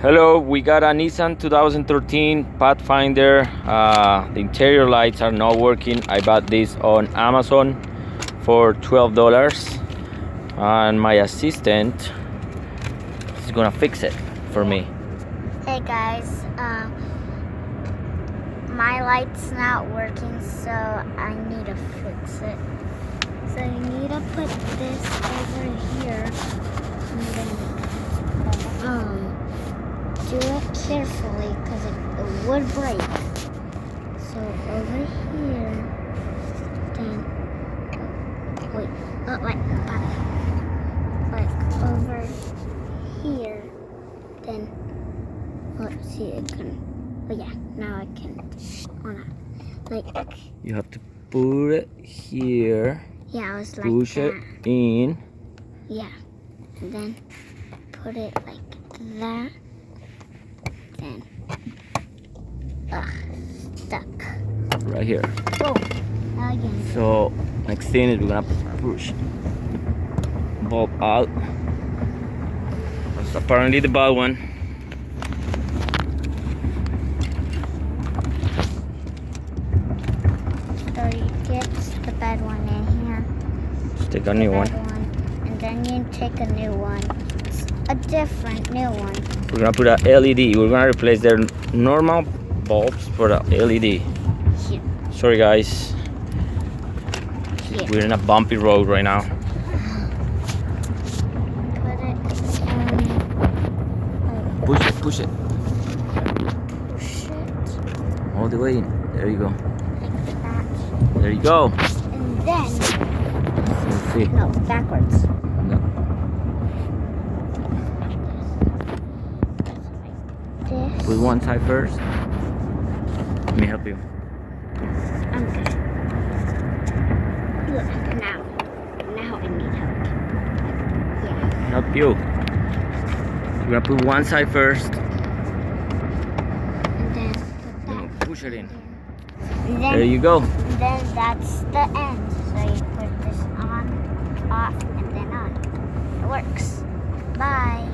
Hello, we got a Nissan 2013 Pathfinder. The interior lights are not working. I bought this on Amazon for $12, and my assistant is gonna fix it for me. Hey guys, my light's not working, so I need to fix it. So you need to put this over here, and then do it carefully because it would break. So over here, then wait, like over here, then let's see, it can. Oh yeah, now I can. Like You have to put it here. Yeah, I was like push that. it in. Yeah, and then put it like that. Then, stuck. Right here. Oh, now again. So next thing is we're gonna push bulb out. That's apparently the bad one. So you get the bad one in here. Let's take a new one. And then you take a new one. It's a different new one. We're gonna put a LED. We're gonna replace their normal bulbs for the LED. Here. Sorry guys. Here. We're in a bumpy road right now. Put it Push it, push it. push it All the way in. There you go. like that. There you go. And then, Let's see. no, backwards. No. This. Put one side first. Let me help you. I'm good. Look, now I need help. Yeah. Help you. We're gonna put one side first. And then Push it in. And then, There you go. and then that's the end. So you put this on, off, and then on. It works. Bye.